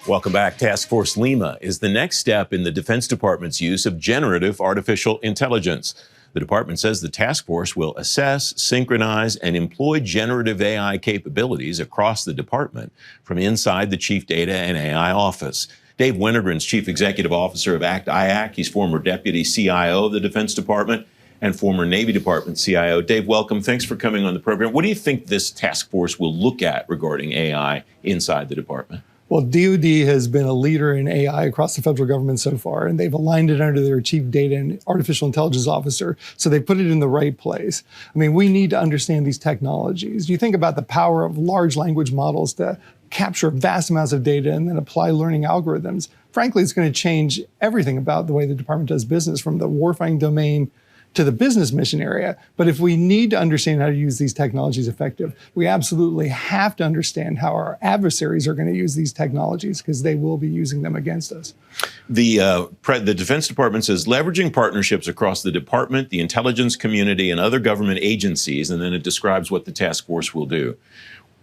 Welcome back. Task Force Lima is the next step in the Defense Department's use of generative artificial intelligence. The department says the task force will assess, synchronize, and employ generative AI capabilities across the department from inside the Chief Data and AI Office. Dave Wennergren's Chief Executive Officer of ACT-IAC. He's former Deputy CIO of the Defense Department and former Navy Department CIO. Dave, welcome. Thanks for coming on the program. What do you think this task force will look at regarding AI inside the department? Well, DoD has been a leader in AI across the federal government so far, and they've aligned it under their Chief Data and Artificial Intelligence Officer, so they put it in the right place. I mean, we need to understand these technologies. You think about the power of large language models to capture vast amounts of data and then apply learning algorithms. Frankly, it's going to change everything about the way the department does business, from the warfighting domain to the business mission area. But if we need to understand how to use these technologies effective, we absolutely have to understand how our adversaries are going to use these technologies, because they will be using them against us. The Defense Department says leveraging partnerships across the department, the intelligence community, and other government agencies, and then it describes what the task force will do.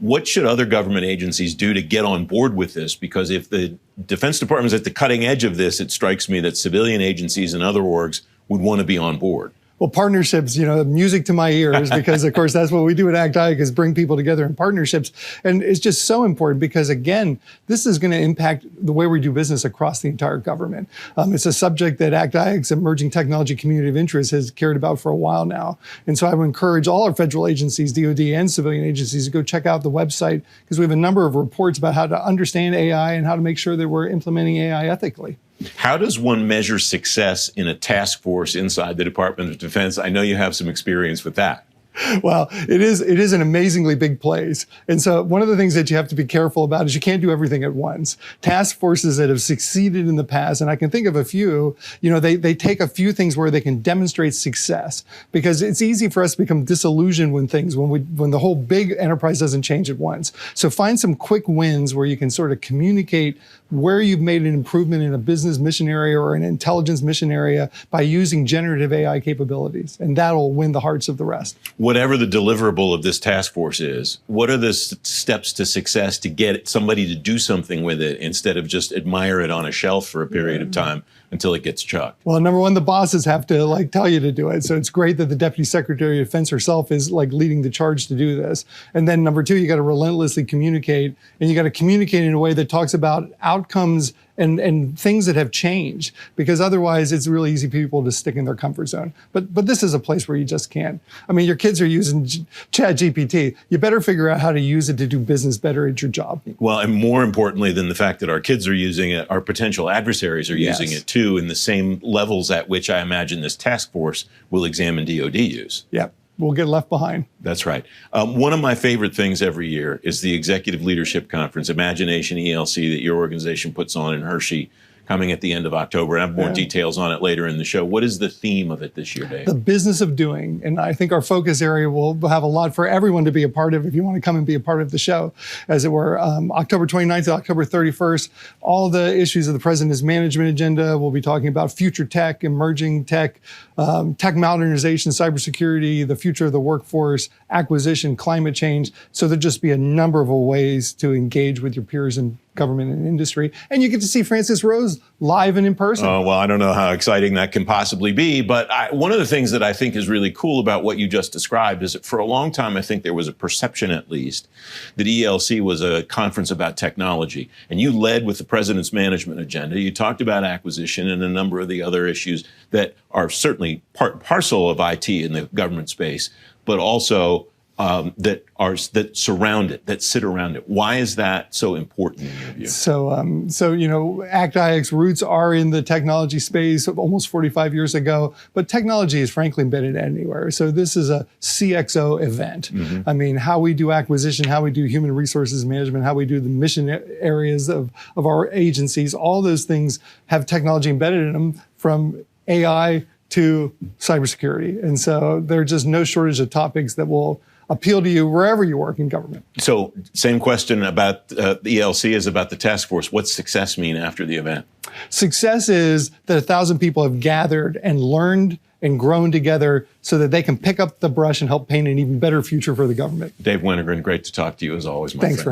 What should other government agencies do to get on board with this? Because if the Defense Department is at the cutting edge of this, it strikes me that civilian agencies and other orgs would want to be on board. Well, partnerships, music to my ears, because of course that's what we do at ACT-IAC, is bring people together in partnerships. And it's just so important because, again, this is going to impact the way we do business across the entire government. It's a subject that ACT-IAC's emerging technology community of interest has cared about for a while now. And so I would encourage all our federal agencies, DoD and civilian agencies, to go check out the website, because we have a number of reports about how to understand AI and how to make sure that we're implementing AI ethically. How does one measure success in a task force inside the Department of Defense? I know you have some experience with that. Well, it is an amazingly big place. And so one of the things that you have to be careful about is you can't do everything at once. Task forces that have succeeded in the past, and I can think of a few, they take a few things where they can demonstrate success, because it's easy for us to become disillusioned when the whole big enterprise doesn't change at once. So find some quick wins where you can sort of communicate where you've made an improvement in a business mission area or an intelligence mission area by using generative AI capabilities, and that'll win the hearts of the rest. Whatever the deliverable of this task force is, what are the steps to success to get somebody to do something with it instead of just admire it on a shelf for a period of time until it gets chucked? Well, number one, the bosses have to tell you to do it. So it's great that the Deputy Secretary of Defense herself is leading the charge to do this. And then number two, you got to relentlessly communicate, and you got to communicate in a way that talks about outcomes and things that have changed, because otherwise it's really easy for people to stick in their comfort zone. But this is a place where you just can't. I mean, your kids are using ChatGPT. You better figure out how to use it to do business better at your job. Well, and more importantly than the fact that our kids are using it, our potential adversaries are using it too, in the same levels at which I imagine this task force will examine DoD use. Yeah. We'll get left behind. That's right. One of my favorite things every year is the Executive Leadership Conference, Imagination ELC, that your organization puts on in Hershey, coming at the end of October. I have more details on it later in the show. What is the theme of it this year, Dave? The business of doing. And I think our focus area will have a lot for everyone to be a part of if you want to come and be a part of the show, as it were. October 29th to October 31st, all the issues of the President's management agenda. We'll be talking about future tech, emerging tech, tech modernization, cybersecurity, the future of the workforce, acquisition, climate change. So there'll just be a number of ways to engage with your peers in government and industry. And you get to see Francis Rose live and in person. Oh, well, I don't know how exciting that can possibly be, but one of the things that I think is really cool about what you just described is that for a long time, I think there was a perception, at least, that ELC was a conference about technology. And you led with the President's management agenda. You talked about acquisition and a number of the other issues that are certainly part and parcel of IT in the government space, but also that surround it, that sit around it. Why is that so important in your view? So ACT-IAC's roots are in the technology space almost 45 years ago, but technology is frankly embedded anywhere. So this is a CXO event. I mean, how we do acquisition, how we do human resources management, how we do the mission areas of our agencies, all those things have technology embedded in them, from AI to cybersecurity. And so there's just no shortage of topics that will appeal to you wherever you work in government. So same question about the ELC as about the task force. What's success mean after the event? Success is that 1,000 people have gathered and learned and grown together so that they can pick up the brush and help paint an even better future for the government. Dave Wennergren, great to talk to you as always, my friend. Thanks for